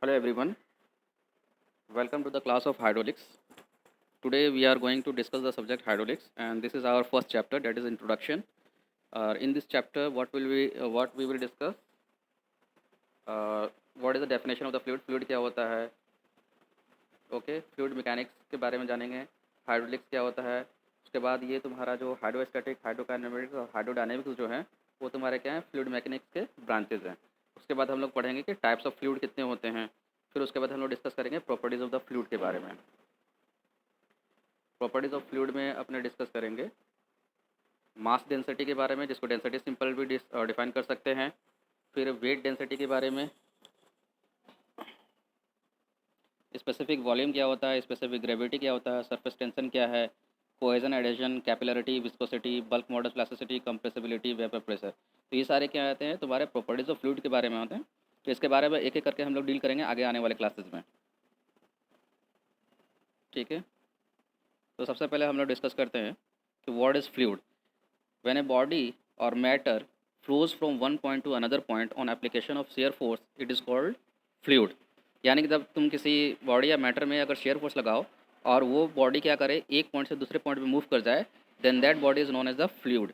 Hello everyone, welcome to the class of hydraulics. Today we are going to discuss the subject hydraulics and this is our first chapter, that is introduction. In this chapter what we will discuss, uh, what is the definition of the fluid, fluid क्या होता है, okay fluid mechanics के बारे में जानेंगे, hydraulics क्या होता है, उसके बाद ये तुम्हारा जो हाइड्रोस्टैटिक, हाइड्रोकाइनेमेटिक्स और हाइड्रोडायनेमिक्स जो है वो तुम्हारे क्या हैं, फ्लूइड मैकेनिक्स के ब्रांचेज हैं। उसके बाद हम लोग पढ़ेंगे कि टाइप्स ऑफ फ्लूइड कितने होते हैं, फिर उसके बाद हम लोग डिस्कस करेंगे प्रॉपर्टीज़ ऑफ द फ्लूइड के बारे में। प्रॉपर्टीज़ ऑफ फ्लूइड में अपने डिस्कस करेंगे मास डेंसिटी के बारे में, जिसको डेंसिटी सिंपल भी डिफाइन कर सकते हैं, फिर वेट डेंसिटी के बारे में, स्पेसिफिक वॉल्यूम क्या होता है, स्पेसिफिक ग्रेविटी क्या होता है, सरफेस टेंशन क्या है, cohesion, adhesion, capillarity, viscosity, bulk model, plasticity, compressibility, vapour pressure. तो ये सारे क्या आते हैं तुम्हारे प्रॉपर्टीज़ ऑफ फ्लूइड के बारे में होते हैं। तो इसके बारे में एक एक करके हम लोग डील करेंगे आगे आने वाले क्लासेस में, ठीक है। तो सबसे पहले हम लोग डिस्कस करते हैं कि what is fluid. When a body और matter flows from one point to another point on application of shear force, it is called fluid. यानी कि जब तुम किसी बॉडी या मैटर में अगर शेयर फोर्स लगाओ और वो बॉडी क्या करे, एक पॉइंट से दूसरे पॉइंट पे मूव कर जाए, then that body is known as the fluid.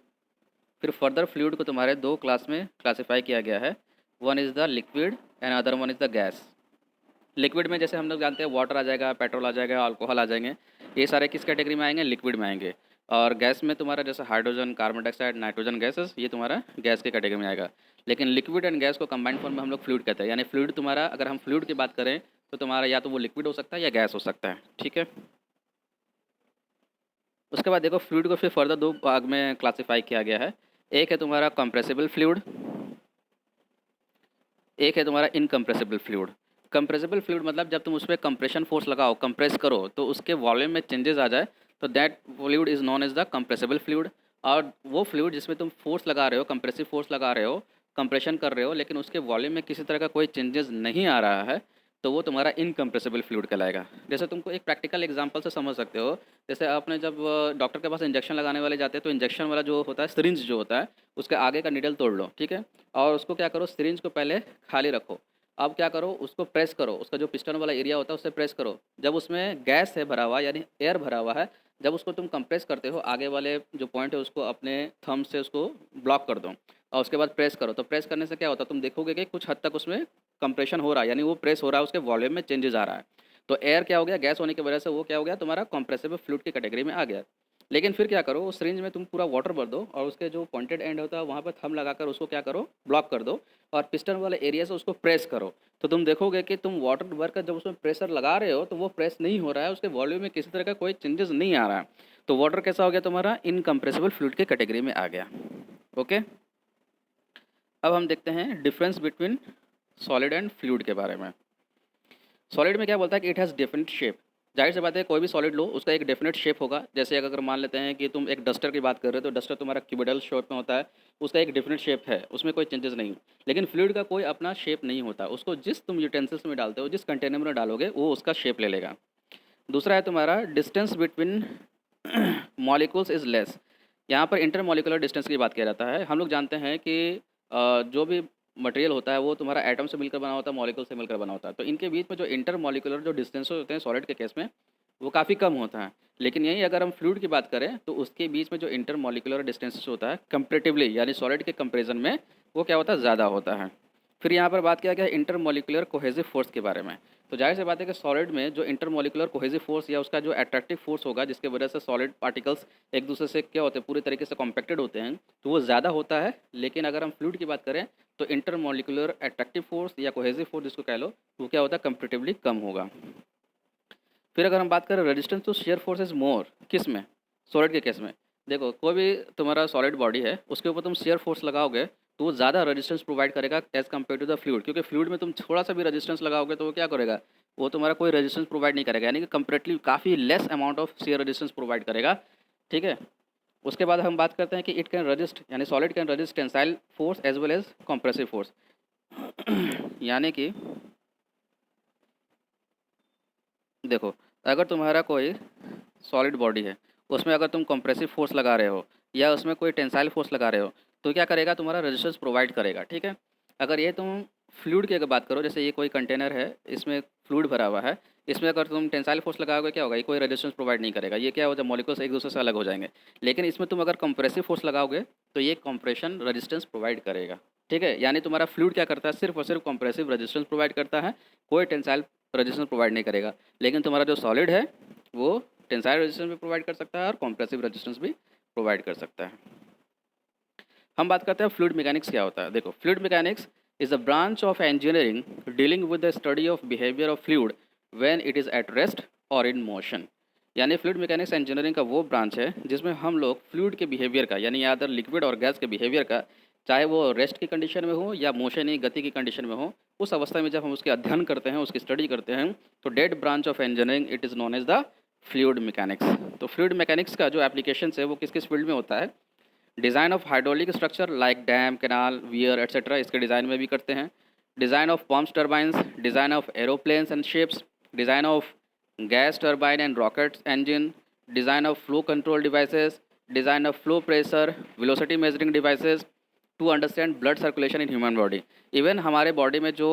फिर फर्दर फ्लूइड को तुम्हारे दो क्लास में क्लासीफाई किया गया है, one is the liquid and other one is the gas. Liquid में जैसे हम लोग जानते हैं वाटर आ जाएगा, पेट्रोल आ जाएगा, अल्कोहल आ जाएंगे, ये सारे किस कैटेगरी में आएंगे, लिक्विड में आएंगे। और गैस में तुम्हारा जैसे hydrogen, carbon dioxide, nitrogen gases, ये तुम्हारा गैस की कैटेगरी में आएगा। लेकिन लिक्विड एंड गैस को कंबाइंड फॉर्म में हम लोग फ्लूइड कहते हैं। यानी फ्लूइड तुम्हारा, अगर हम फ्लूइड की बात करें तो तुम्हारा या तो वो लिक्विड हो सकता है या गैस हो सकता है, ठीक है। उसके बाद देखो फ्लूइड को फिर फर्दर दो भाग में क्लासीफाई किया गया है। एक है तुम्हारा कंप्रेसिबल फ्लूइड, एक है तुम्हारा इनकम्प्रेसिबल फ्लूइड। कंप्रेसिबल फ्लूइड मतलब जब तुम उस पर कंप्रेशन फोर्स लगाओ, कंप्रेस करो, तो उसके वॉल्यूम में चेंजेस आ जाए, तो that fluid is known as the compressible fluid. और वो फ्लूइड जिसमें तुम फोर्स लगा रहे हो, कंप्रेसिव फोर्स लगा रहे हो, कंप्रेशन कर रहे हो, लेकिन उसके वॉल्यूम में किसी तरह का कोई चेंजेस नहीं आ रहा है, तो वो तुम्हारा इनकम्प्रेसिबल फ्लूइड कहलाएगा। जैसे तुमको एक प्रैक्टिकल एग्जांपल से समझ सकते हो, जैसे आपने जब डॉक्टर के पास इंजेक्शन लगाने वाले जाते हैं तो इंजेक्शन वाला जो होता है, सिरिंज जो होता है, उसके आगे का निडल तोड़ लो, ठीक है। और उसको क्या करो, सिरिंज को पहले खाली रखो। अब क्या करो, उसको प्रेस करो, उसका जो पिस्टन वाला एरिया होता है उससे प्रेस करो। जब उसमें गैस है भरा हुआ, यानी एयर भरा हुआ है, जब उसको तुम कंप्रेस करते हो, आगे वाले जो पॉइंट है उसको अपने थंब से उसको ब्लॉक कर दो और उसके बाद प्रेस करो। तो प्रेस करने से क्या होता है, तुम देखोगे कि कुछ हद तक उसमें कंप्रेशन हो रहा है, यानी वो प्रेस हो रहा है, उसके वॉल्यूम में चेंजेस आ रहा है। तो एयर क्या हो गया, गैस होने की वजह से वो क्या हो गया, तुम्हारा कंप्रेसिबल फ्लूइड की कैटेगरी में आ गया। लेकिन फिर क्या करो, उस सिरिंज में तुम पूरा वाटर भर दो और उसके जो पॉइंटेड एंड होता है वहाँ पर थंब लगाकर उसको क्या करो, ब्लॉक कर दो और पिस्टन वाले एरिया से उसको प्रेस करो। तो तुम देखोगे कि तुम वाटर भर कर जब उसमें प्रेशर लगा रहे हो तो वो प्रेस नहीं हो रहा है, उसके वॉल्यूम में किसी तरह का कोई चेंजेस नहीं आ रहा है। तो वाटर कैसा हो गया, तुम्हारा इनकम्प्रेसिबल फ्लूइड के कैटेगरी में आ गया, ओके। अब हम देखते हैं difference between solid and fluid के बारे में। सॉलिड में क्या बोलता है कि इट हैज़ डिफरेंट शेप। जाहिर सी बात है, कोई भी सॉलिड लो उसका एक डेफिनेट शेप होगा। जैसे अगर मान लेते हैं कि तुम एक डस्टर की बात कर रहे हो, तो डस्टर तुम्हारा क्यूबिडल शेप में होता है, उसका एक डेफिनेट शेप है, उसमें कोई चेंजेस नहीं। लेकिन फ्लूइड का कोई अपना शेप नहीं होता, उसको जिस तुम यूटेंसिल्स में डालते हो, जिस कंटेनर में डालोगे, वो उसका शेप ले लेगा। दूसरा है तुम्हारा distance between molecules is less. यहाँ पर इंटर मॉलिकुलर डिस्टेंस की बात किया जाता है। हम लोग जानते हैं कि जो भी मटेरियल होता है वो तुम्हारा एटम से मिलकर बना होता है, मॉलिक्यूल से मिलकर बना होता है। तो इनके बीच में जो इंटर मॉलिकुलर जो डिस्टेंस होते हैं सॉलिड के केस में, वो काफ़ी कम होता है। लेकिन यही अगर हम फ्लूइड की बात करें तो उसके बीच में जो इंटर मॉलिकुलर डिस्टेंस होता है कंपेरेटिवली, यानी सॉलिड के कंपेरिजन में, वो क्या होता है, ज़्यादा होता है। फिर यहाँ पर बात किया गया इंटर मॉलिकुलर कोहेसिव फोर्स के बारे में। तो जाहिर सी बात है कि सॉलिड में जो इंटरमोलिकुलर कोहेसिव फोर्स या उसका जो अट्रैक्टिव फोर्स होगा, जिसके वजह से सॉलिड पार्टिकल्स एक दूसरे से क्या होते हैं, पूरी तरीके से कॉम्पैक्टेड होते हैं, तो वो ज़्यादा होता है। लेकिन अगर हम फ्लूइड की बात करें तो इंटरमोलिकुलर अट्रैक्टिव फोर्स या कोहेसिव फोर्स जिसको कह लो, वो क्या होता है, कंपेरेटिवली कम होगा। फिर अगर हम बात करें resistance to shear force is more, किस में, सॉलिड के केस में। देखो कोई भी तुम्हारा सॉलिड बॉडी है, उसके ऊपर तुम शेयर फोर्स लगाओगे तो वो ज़्यादा रेजिस्टेंस प्रोवाइड करेगा as compare to the fluid. क्योंकि फ्लूइड में तुम थोड़ा सा भी रेजिस्टेंस लगाओगे तो वो क्या करेगा, वो तुम्हारा कोई रेजिस्टेंस प्रोवाइड नहीं करेगा, यानी कि कंपेरेटिवली काफ़ी less amount of share resistance provide करेगा, ठीक है। उसके बाद हम बात करते हैं कि इट कैन रजिस्ट, यानी solid can resist tensile force as well as compressive force. यानी कि देखो, अगर तुम्हारा कोई सॉलिड बॉडी है, उसमें अगर तुम कंप्रेसिव फोर्स लगा रहे हो या उसमें कोई टेंसाइल फोर्स लगा रहे हो, तो क्या करेगा, तुम्हारा रेजिस्टेंस प्रोवाइड करेगा, ठीक है। अगर ये तुम फ्लूइड की अगर बात करो, जैसे ये कोई कंटेनर है, इसमें फ्लूइड भरा हुआ है, इसमें अगर तुम टेंसाइल फोर्स लगाओगे क्या होगा, ये कोई रेजिस्टेंस प्रोवाइड नहीं करेगा। ये क्या हो जाए, मॉलिक्यूल्स एक दूसरे से अलग हो जाएंगे। लेकिन इसमें तुम अगर कंप्रेसिव फोर्स लगाओगे तो ये कंप्रेशन रेजिस्टेंस प्रोवाइड करेगा। ठीक है, यानी तुम्हारा फ्लूइड क्या करता है, सिर्फ और सिर्फ कंप्रेसिव रेजिस्टेंस प्रोवाइड करता है, कोई टेंसाइल रेजिस्टेंस प्रोवाइड नहीं करेगा। लेकिन तुम्हारा जो सॉलिड है वो टेंसाइल रेजिस्टेंस भी प्रोवाइड कर सकता है और कंप्रेसिव रेजिस्टेंस भी प्रोवाइड कर सकता है। हम बात करते हैं फ्लूइड मैकेनिक्स क्या होता है। देखो, fluid mechanics is a branch of engineering dealing with the study of behaviour of fluid when it is eight rest और इन मोशन। यानी फ्लूइड मैकेनिक्स इंजीनियरिंग का वो ब्रांच है जिसमें हम लोग फ्लूइड के बिहेवियर का, यानी अदर लिक्विड और गैस के बिहेवियर का, चाहे वो रेस्ट की कंडीशन में हो या मोशन यानी गति की कंडीशन में हो, उस अवस्था में जब हम उसके अध्ययन करते हैं, उसकी स्टडी करते हैं, तो that branch of engineering it is known as the fluid mechanics. तो फ्लूइड मैकेनिक्स का जो एप्लीकेशन है वो किस किस फील्ड में होता है। Design of hydraulic structure like dam, canal, weir etcetera, इसके डिज़ाइन में भी करते हैं। Design of pumps turbines, design of aeroplanes and ships, design of gas turbine and rockets engine, design of flow control devices, design of flow pressure, velocity measuring devices to understand blood circulation in human body. Even हमारे body में जो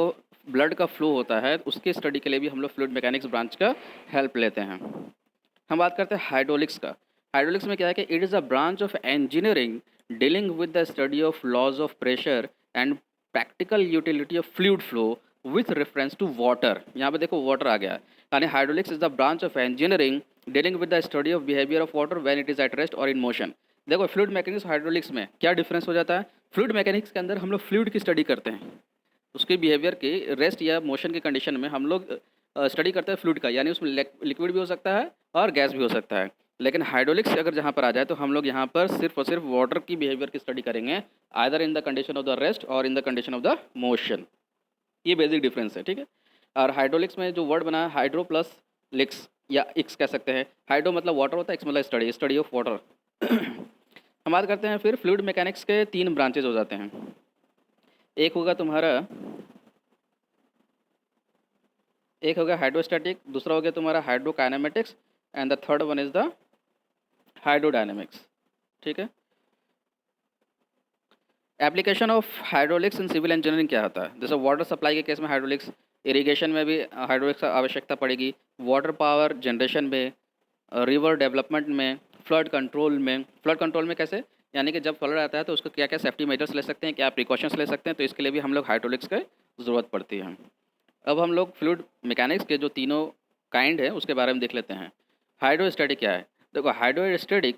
blood का flow होता है उसकी study के लिए भी हम लोग फ्लूइड मैकेनिक्स ब्रांच का हेल्प लेते हैं। हम बात करते हैं हाइड्रोलिक्स का। हाइड्रोलिक्स में क्या है कि it is a branch of engineering dealing with the study of laws of pressure and practical utility of fluid flow with reference to water. यहाँ पे देखो वाटर आ गया, यानी hydraulics is the branch of engineering dealing with the study of behaviour of water when it is at rest और in motion. देखो, fluid mechanics hydraulics में क्या डिफरेंस हो जाता है। फ्लूइड मैकेनिक्स के अंदर हम लोग फ्लूइड की स्टडी करते हैं, उसके बिहेवियर के रेस्ट या मोशन की कंडीशन में हम लोग स्टडी करते हैं फ्लूइड का, यानी उसमें लिक्विड भी हो सकता है और गैस भी हो सकता है। लेकिन हाइड्रोलिक्स अगर जहाँ पर आ जाए तो हम लोग यहाँ पर सिर्फ और सिर्फ वाटर की बिहेवियर की स्टडी करेंगे, either in the condition of the rest और in the condition of the motion. ये बेसिक डिफरेंस है, ठीक है। और हाइड्रोलिक्स में जो वर्ड बना है हाइड्रो प्लस लिक्स या इक्स कह सकते हैं। हाइड्रो मतलब वाटर होता है, एक्स मतलब स्टडी, स्टडी ऑफ वाटर। हम बात करते हैं फिर फ्लूइड मैकेनिक्स के 3 ब्रांचेज हो जाते हैं। एक होगा तुम्हारा हाइड्रोस्टैटिक, दूसरा हो गया तुम्हारा hydrokinematics and the third one is the hydrodynamics. ठीक है। Application of hydraulics in civil engineering क्या होता है। जैसे वाटर सप्लाई के केस में हाइड्रोलिक्स, इरिगेशन में भी हाइड्रोलिक्स की आवश्यकता पड़ेगी, वाटर पावर जनरेशन में, रिवर डेवलपमेंट में, फ्लड कंट्रोल में। फ्लड कंट्रोल में कैसे, यानी कि जब फ्लड आता है तो उसको क्या क्या सेफ्टी मेजर्स ले सकते हैं, क्या प्रिकॉशंस ले सकते हैं, तो इसके लिए भी हम लोग हाइड्रोलिक्स की ज़रूरत पड़ती है। अब हम लोग फ्लूइड मैकेनिक्स के जो तीनों काइंड है उसके बारे में देख लेते हैं। हाइड्रोस्टैटिक क्या है। देखो, हाइड्रोस्टैटिक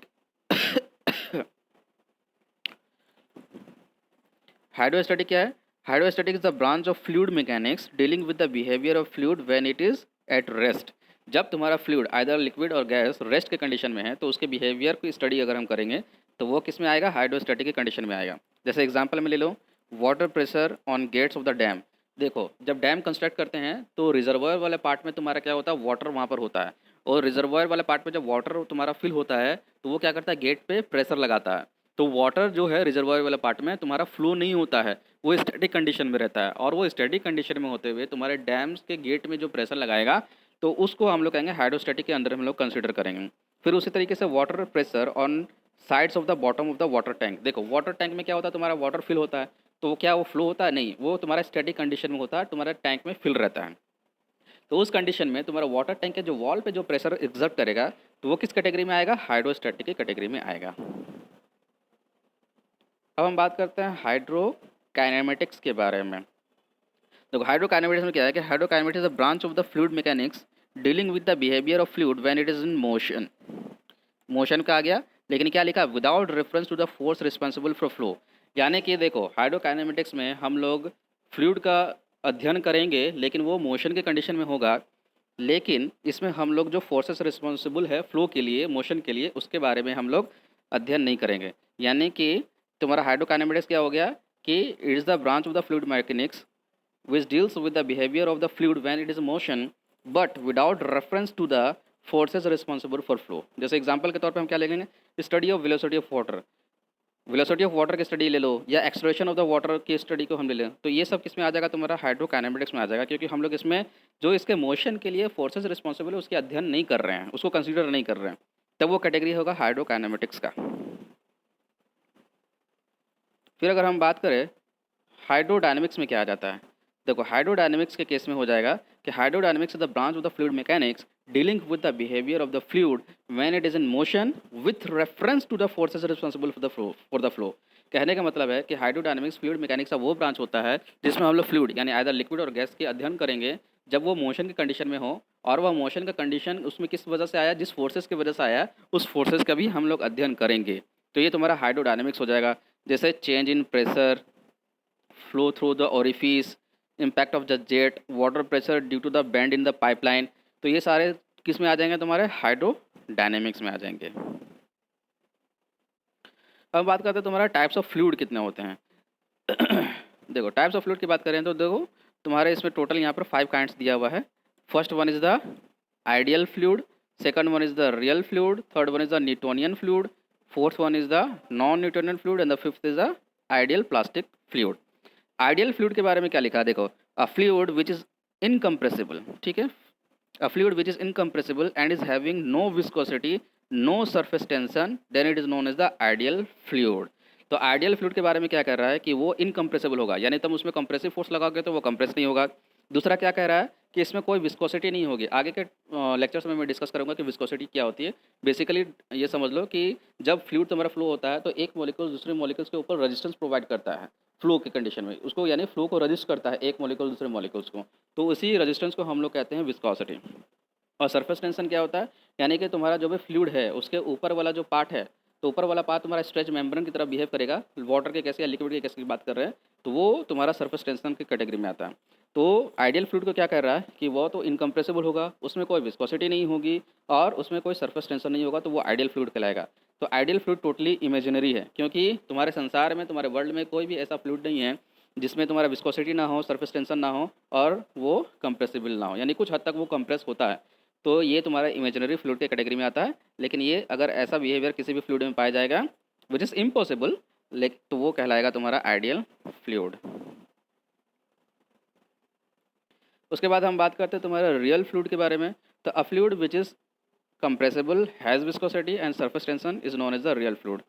हाइड्रोस्टैटिक क्या है। Hydrostatic is the branch of fluid mechanics dealing with the behaviour of fluid when it is at rest. जब तुम्हारा फ्लूइड आइदर लिक्विड और गैस रेस्ट के कंडीशन में है तो उसके बिहेवियर की स्टडी अगर हम करेंगे तो वो किस में आएगा, हाइड्रोस्टैटिक के कंडीशन में आएगा। जैसे एग्जांपल में ले लो, water pressure on gates of the dam. देखो, जब डैम कंस्ट्रक्ट करते हैं तो रिजर्वायर वाले पार्ट में तुम्हारा क्या होता है, वाटर वहाँ पर होता है, और रिजर्वायर वाले पार्ट में जब वाटर तुम्हारा फिल होता है तो वो क्या करता है, गेट पे प्रेशर लगाता है। तो वाटर जो है रिजर्वायर वाले पार्ट में तुम्हारा फ्लो नहीं होता है, वो स्टैटिक कंडीशन में रहता है, और वो स्टैटिक कंडीशन में होते हुए तुम्हारे डैम्स के गेट में जो प्रेशर लगाएगा तो उसको हम लोग कहेंगे हाइड्रोस्टैटिक के अंदर हम लोग कंसिडर करेंगे। फिर उसी तरीके से water pressure on sides of the bottom of the water tank. देखो, वाटर टैंक में क्या होता है, तुम्हारा वाटर फिल होता है तो वो क्या वो फ्लो होता है, नहीं, वो तुम्हारा स्टैटिक कंडीशन में होता है, तुम्हारा टैंक में फिल रहता है। तो उस कंडीशन में तुम्हारा वाटर टैंक के जो वॉल पे जो प्रेशर एग्जर्ट करेगा तो वो किस कैटेगरी में आएगा, हाइड्रोस्टैटिक की कैटेगरी में आएगा। अब हम बात करते हैं हाइड्रोकाइनेमेटिक्स के बारे में। देखो, हाइड्रोकाइनेमेटिक्स में क्या है कि hydrokinematics is a branch of the fluid mechanics dealing with the behaviour of fluid when it is in motion. Motion का आ गया, लेकिन क्या लिखा, without reference to the force responsible for flow. यानी कि देखो, हाइड्रोकाइनेमेटिक्स में हम लोग फ्लूइड का अध्ययन करेंगे लेकिन वो मोशन के कंडीशन में होगा, लेकिन इसमें हम लोग जो फोर्सेस रिस्पॉन्सिबल है फ्लो के लिए, मोशन के लिए, उसके बारे में हम लोग अध्ययन नहीं करेंगे। यानी कि तुम्हारा हाइड्रोकाइनेमेटिक्स क्या हो गया कि it is the branch of the fluid mechanics which deals with the behaviour of the fluid when it is motion but without reference to the forces responsible for flow. जैसे एग्जांपल के तौर पे हम क्या लेंगे, study of velocity of water. Velocity of water की study ले लो, या एक्सलेरेशन ऑफ द वाटर की स्टडी को हम ले लें, तो ये सब किस में आ जाएगा, तुम्हारा हाइड्रोकाइनेमेटिक्स में आ जाएगा, क्योंकि हम लोग इसमें जो इसके मोशन के लिए फोर्सेस रिस्पॉन्सिबल है उसके अध्ययन नहीं कर रहे हैं, उसको कंसीडर नहीं कर रहे हैं, तब वो कैटेगरी होगा हाइड्रोकाइनेमेटिक्स का। फिर अगर हम बात करें हाइड्रोडायनेमिक्स में क्या आ जाता है। देखो हाइड्रोडायनेमिक्स के केस में हो जाएगा कि hydrodynamics is the branch of the fluid mechanics dealing with the behaviour of the fluid when it is in motion with reference to the forces responsible for the flow. कहने का मतलब है कि हाइड्रोडायनेमिक्स फ्लूइड मैकेनिक्स का वो branch होता है जिसमें हम लोग फ्लूइड यानी आइदर लिक्विड और गैस के अध्ययन करेंगे जब वो मोशन की कंडीशन में हो, और वह मोशन का कंडीशन उसमें किस वजह से आया, जिस फोर्सेस की वजह से आया, उस फोर्सेस का भी हम लोग अध्ययन करेंगे। तो ये तुम्हारा हाइड्रोडायनेमिक्स हो जाएगा। जैसे change in pressure, flow through the orifice, impact of the jet, water pressure due to the bend in the pipeline, तो ये सारे किस में आ जाएंगे, तुम्हारे हाइड्रोडायनेमिक्स में आ जाएंगे। अब बात करते हैं तुम्हारा टाइप्स ऑफ फ्लूइड कितने होते हैं। देखो टाइप्स ऑफ फ्लूइड की बात करें तो देखो तुम्हारे इसमें टोटल यहाँ पर 5 काइंड्स दिया हुआ है। First one is the ideal fluid, second one is the real fluid, third one is the Newtonian fluid, fourth one is the non Newtonian fluid and the fifth is the ideal plastic fluid. Ideal fluid के बारे में क्या लिखा है, देखो अ fluid which is incompressible, ठीक है, a fluid which is incompressible and is having no viscosity, no surface tension, then it is known as the ideal fluid। तो आइडियल फ्लूइड के बारे में क्या कह रहा है कि वो इनकम्प्रेसिबल होगा, यानी तुम उसमें कंप्रेसिव फोर्स लगाओगे तो वो कंप्रेस नहीं होगा। दूसरा क्या कह रहा है कि इसमें कोई विस्कोसिटी नहीं होगी। आगे के लेक्चर्स में मैं डिस्कस करूंगा कि विस्कोसिटी क्या होती है। बेसिकली ये समझ लो कि जब फ्लूइड तुम्हारा फ्लो होता है तो एक मॉलिक्यूल दूसरे मॉलिक्यूल्स के ऊपर रेजिस्टेंस प्रोवाइड करता है फ्लो की कंडीशन में, उसको यानी फ्लो को रजिस्ट करता है एक मॉलिक्यूल दूसरे मॉलिक्यूल्स को, तो उसी रेजिस्टेंस को हम लोग कहते हैं विस्कोसिटी। और सरफेस टेंशन क्या होता है, यानी कि तुम्हारा जो भी फ्लूइड है उसके ऊपर वाला जो पार्ट है, तो ऊपर वाला पार्ट तुम्हारा स्ट्रेच मेम्ब्रेन की तरह बिहेव करेगा, वाटर के कैसे या लिक्विड के कैसे की बात कर रहे हैं, तो वो तुम्हारा सरफेस टेंशन की कैटेगरी में आता है। तो आइडियल फ्लूइड को क्या कर रहा है कि वो तो इनकम्प्रेसिबल होगा, उसमें कोई विस्कोसिटी नहीं होगी और उसमें कोई सरफेस टेंशन नहीं होगा, तो वो आइडियल फ्लूइड कहलाएगा। तो आइडियल फ्लूइड टोटली इमेजिनरी है, क्योंकि तुम्हारे संसार में, तुम्हारे वर्ल्ड में कोई भी ऐसा फ्लूइड नहीं है जिसमें तुम्हारा विस्कोसिटी ना हो, सरफेस टेंशन ना हो और वो कंप्रेसिबल ना हो, यानी कुछ हद तक वो कंप्रेस होता है। तो ये तुम्हारा इमेजिनरी फ्लूइड के कैटेगरी में आता है। लेकिन ये अगर ऐसा बिहेवियर किसी भी फ्लूइड में पाया जाएगा विच इज़ इम्पॉसिबल, लेकिन तो वो कहलाएगा तुम्हारा आइडियल फ्लूइड। उसके बाद हम बात करते हैं तुम्हारा रियल फ्लूइड के बारे में। तो a fluid which is compressible, has viscosity and surface tension is known as the real fluid.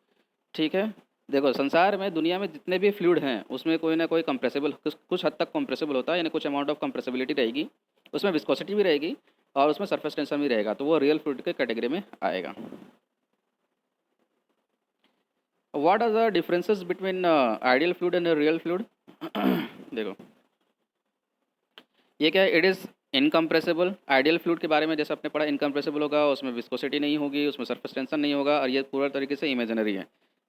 ठीक है, देखो संसार में, दुनिया में जितने भी फ्लूइड हैं उसमें कोई ना कोई कंप्रेसिबल, कुछ हद तक कंप्रेसिबल होता है, यानी कुछ अमाउंट ऑफ कंप्रेसिबिलिटी रहेगी, उसमें विस्कोसिटी भी रहेगी और उसमें सरफेस टेंशन भी रहेगा, तो वो रियल फ्लूइड के कैटेगरी में आएगा। What are the differences between ideal fluid and real fluid. देखो ये क्या है, it is incompressible. Ideal fluid के बारे में जैसे आपने पढ़ा, इनकम्प्रेसिबल होगा, उसमें विस्कोसिटी नहीं होगी, उसमें सरफेस टेंशन नहीं होगा और ये पूरा तरीके से इमेजिनरी है।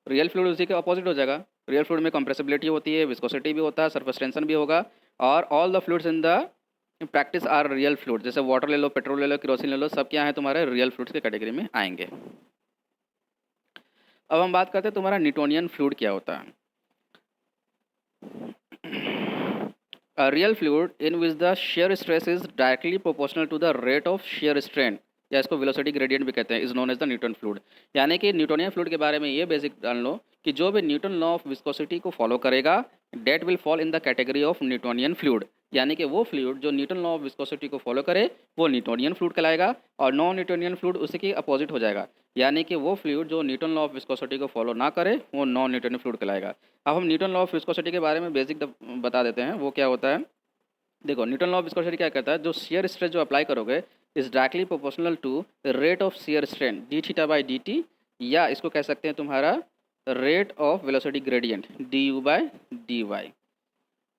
रियल फ्लूइड उसी के अपोजिट हो जाएगा। रियल फ्लूइड में कंप्रेसिबिलिटी होती है, विस्कोसिटी भी होता है, सरफेस टेंशन भी होगा और all the fluids in the practice are real fluid. जैसे वाटर ले लो, पेट्रोल ले लो, केरोसिन ले लो, सब क्या है तुम्हारे रियल फ्लूइड्स के कैटेगरी में आएंगे। अब हम बात करते हैं तुम्हारा न्यूटोनियन फ्लूइड क्या होता है। A real fluid in which the shear stress is directly proportional to the rate of shear strain, या इसको वेलोसिटी ग्रेडियंट भी कहते हैं, is known as the Newton fluid. यानी कि न्यूटोनियन फ्लूइड के बारे में ये बेसिक जान लो कि जो भी न्यूटन लॉ ऑफ विस्कोसिटी को फॉलो करेगा that will fall in the category of Newtonian fluid. यानी कि वो फ्लूइड जो न्यूटन लॉ ऑफ विस्कोसिटी को फॉलो करे वो न्यूटोनियन फ्लूइड कहलाएगा और नॉन न्यूटोनियन फ्लूइड उसी के अपोजिट हो जाएगा। यानी कि वो फ्लूइड जो न्यूटन लॉ ऑफ विस्कोसिटी को फॉलो ना करे वो नॉन न्यूटोनियन फ्लूइड कहलाएगा। अब हम न्यूटन लॉ ऑफ विस्कोसिटी के बारे में बेसिक बता देते हैं, वो क्या होता है। देखो न्यूटन लॉ ऑफ विस्कोसिटी क्या कहता है, जो शियर स्ट्रेस जो अप्लाई करोगे is directly proportional to rate of shear strain d theta by d t, या इसको कह सकते हैं तुम्हारा rate of velocity gradient d u by d y.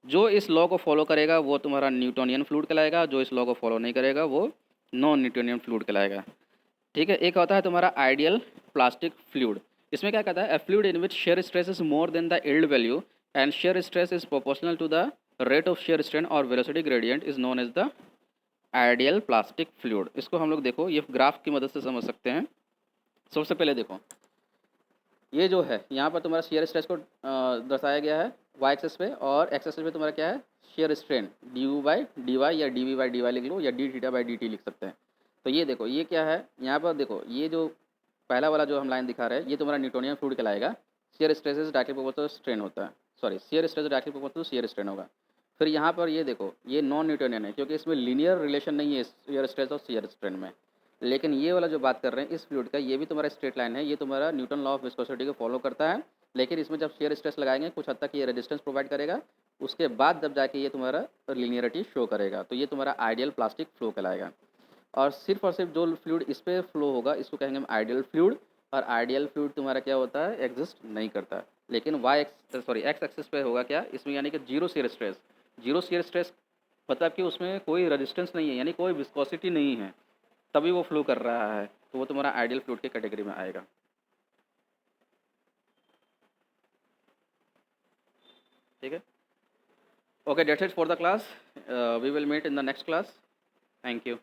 जो इस लॉ को फॉलो करेगा वो तुम्हारा न्यूटोनियन फ्लूइड कहलाएगा, जो इस लॉ को फॉलो नहीं करेगा वो नॉन न्यूटोनियन फ्लूइड कहलाएगा। ठीक है, एक होता है तुम्हारा आइडियल प्लास्टिक फ्लूइड। इसमें क्या कहता है, a fluid in which shear stress is more than the yield value and shear stress is proportional to the rate of shear strain और velocity gradient is known as the ideal plastic fluid. इसको हम लोग देखो ये graph की मदद से समझ सकते हैं। सबसे पहले देखो ये जो है यहाँ पर तुम्हारा शेयर स्ट्रेस को दर्शाया गया है वाई एक्सेस पे, और एक्स एक्सेस पे तुम्हारा क्या है shear strain d u by d y या d v by d y लिख लो या d theta by d t लिख सकते हैं। तो ये देखो ये क्या है, यहाँ पर देखो ये जो पहला वाला जो हम लाइन दिखा रहे हैं ये तुम्हारा न्यूटोनियन फ्लूइड कहलाएगा। Shear stresses directly proportional strain होता है, sorry shear stress directly proportional shear strain होगा। फिर यहाँ पर ये देखो ये नॉन न्यूटोनियन है क्योंकि इसमें लीनियर रिलेशन नहीं है शेयर स्ट्रेस और शेयर स्ट्रेन में। लेकिन ये वाला जो बात कर रहे हैं इस फ्लूइड का, ये भी तुम्हारा स्ट्रेट लाइन है, ये तुम्हारा न्यूटन लॉ ऑफ विस्कोसिटी को फॉलो करता है लेकिन इसमें जब शेयर स्ट्रेस लगाएंगे कुछ हद तक ये रेजिस्टेंस प्रोवाइड करेगा, उसके बाद जब जाके ये तुम्हारा लीनियरिटी शो करेगा, तो ये तुम्हारा आइडियल प्लास्टिक फ्लो कहलाएगा। और सिर्फ जो फ्लूइड इस पे फ्लो होगा इसको कहेंगे हम आइडियल फ्लूइड। और आइडियल फ्लूइड तुम्हारा क्या होता है, एग्जिस्ट नहीं करता। लेकिन एक्स एक्सिस पे होगा क्या इसमें, यानी कि zero shear stress. Zero shear stress मतलब कि उसमें कोई रेजिस्टेंस नहीं है, यानी कोई विस्कोसिटी नहीं है, तभी वो फ्लो कर रहा है, तो वो तुम्हारा आइडियल फ्लूइड की कैटेगरी में आएगा। ठीक है। Okay, that's it for the class. We will meet in the next class. Thank you.